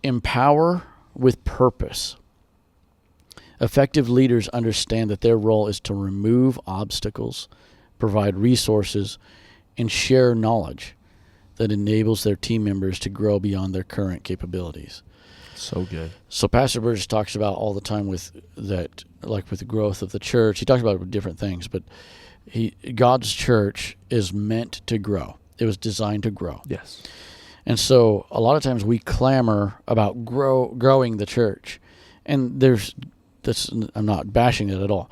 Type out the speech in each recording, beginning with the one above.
Empower with purpose. Effective leaders understand that their role is to remove obstacles, provide resources, and share knowledge that enables their team members to grow beyond their current capabilities. So good. So Pastor Burgess talks about all the time with that, like with the growth of the church. He talks about it with different things, but God's church is meant to grow. It was designed to grow. Yes. And so a lot of times we clamor about growing the church. And I'm not bashing it at all.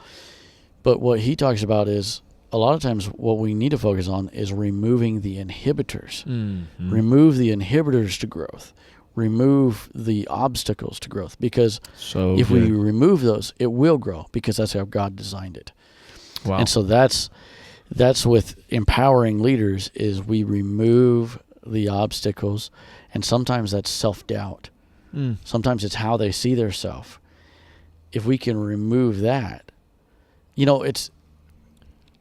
But what he talks about is a lot of times what we need to focus on is removing the inhibitors. Mm-hmm. Remove the inhibitors to growth. Remove the obstacles to growth. Because if we remove those, it will grow, because that's how God designed it. Wow. And so that's with empowering leaders, is we remove the obstacles, and sometimes that's self-doubt. Sometimes it's how they see their self. If we can remove that, it's,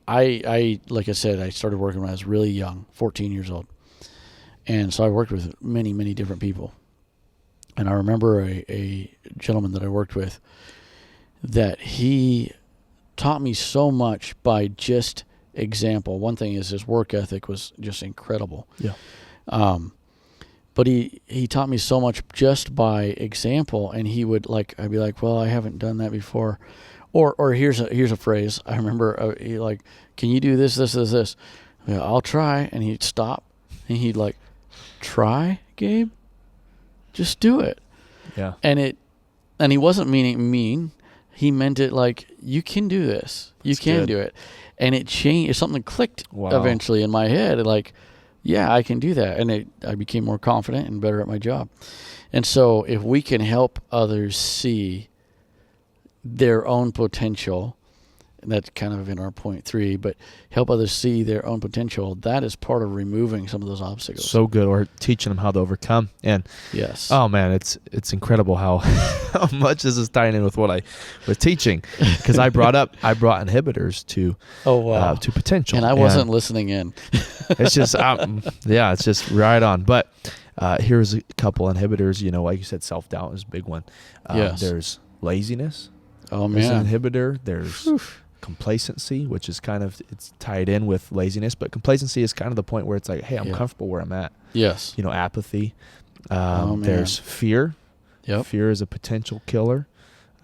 I like I said, I started working when I was really young, 14 years old. And so I worked with many, many different people. And I remember a gentleman that I worked with, that he taught me so much by just example. One thing is his work ethic was just incredible. Yeah. But he taught me so much just by example, and he would I'd be like, well, I haven't done that before. Or here's a phrase. I remember he can you do this? Yeah, I'll try. And he'd stop and he'd try, Gabe? Just do it. Yeah. And he wasn't meaning mean. He meant it you can do this. You can do it. And it changed. Something clicked eventually in my head. Yeah, I can do that. And I became more confident and better at my job. And so if we can help others see their own potential, and that's kind of in our point 3, but help others see their own potential, that is part of removing some of those obstacles. So good. Or teaching them how to overcome. And yes. Oh man, it's incredible how much this is tying in with what I was teaching, because I brought inhibitors to to potential. And I wasn't listening in. It's just it's just right on. But here's a couple inhibitors. Like you said, self-doubt is a big one. Yes. There's laziness. Oh man. There's an inhibitor. There's complacency, which is it's tied in with laziness, but complacency is kind of the point where it's hey, I'm comfortable where I'm at. Yes. Apathy. There's fear. Yep. Fear is a potential killer.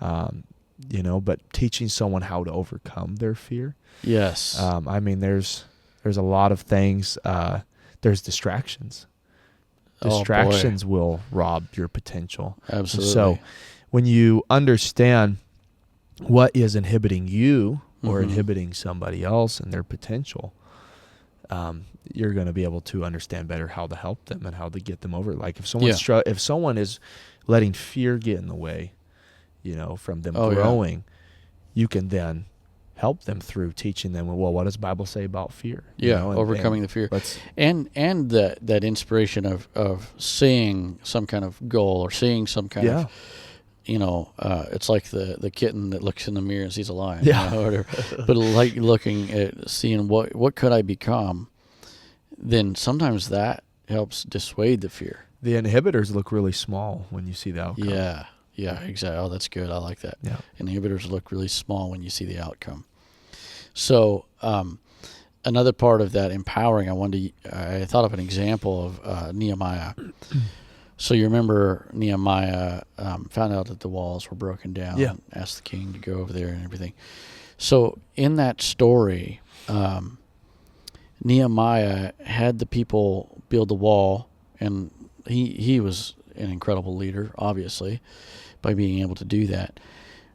But teaching someone how to overcome their fear. Yes. There's a lot of things. There's distractions. Distractions will rob your potential. Absolutely. And so when you understand what is inhibiting you or inhibiting somebody else and their potential, you're going to be able to understand better how to help them and how to get them over it. If someone is letting fear get in the way, from them growing, you can then help them through teaching them, well, what does the Bible say about fear? Overcoming the fear. And that inspiration of seeing some kind of goal, or seeing some kind of, it's like the kitten that looks in the mirror and sees a lion. Or whatever. But looking at seeing what could I become, then sometimes that helps dissuade the fear. The inhibitors look really small when you see the outcome. Yeah, exactly. Oh, that's good. I like that. Yeah. Inhibitors look really small when you see the outcome. So another part of that empowering, I thought of an example of Nehemiah. So you remember Nehemiah found out that the walls were broken down, and asked the king to go over there and everything. So in that story, Nehemiah had the people build the wall, and he was an incredible leader, obviously, by being able to do that.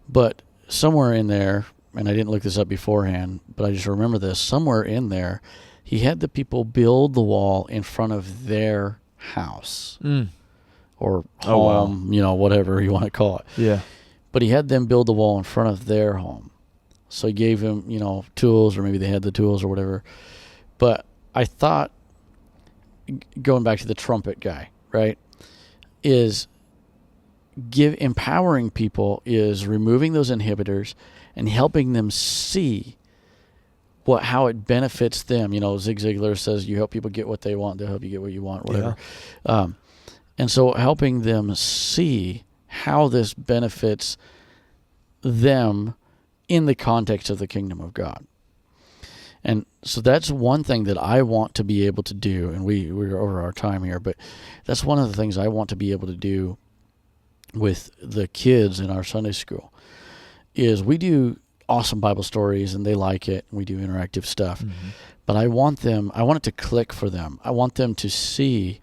But somewhere in there, and I didn't look this up beforehand, but I just remember this, somewhere in there, he had the people build the wall in front of their house or home, whatever you want to call it. Yeah. But he had them build the wall in front of their home. So he gave them, tools, or maybe they had the tools or whatever. But I thought, going back to the trumpet guy, right, is empowering people is removing those inhibitors and helping them see how it benefits them. Zig Ziglar says, you help people get what they want, they'll help you get what you want, whatever. And so helping them see how this benefits them in the context of the kingdom of God. And so that's one thing that I want to be able to do, and we're over our time here, but that's one of the things I want to be able to do with the kids in our Sunday school, is we do awesome Bible stories, and they like it, and we do interactive stuff. Mm-hmm. But I want it to click for them. I want them to see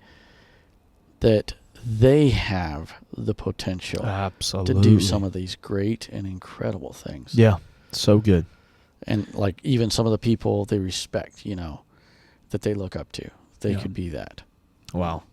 that they have the potential Absolutely to do some of these great and incredible things. Yeah, so good. And like even some of the people they respect, that they look up to, they could be that. Wow.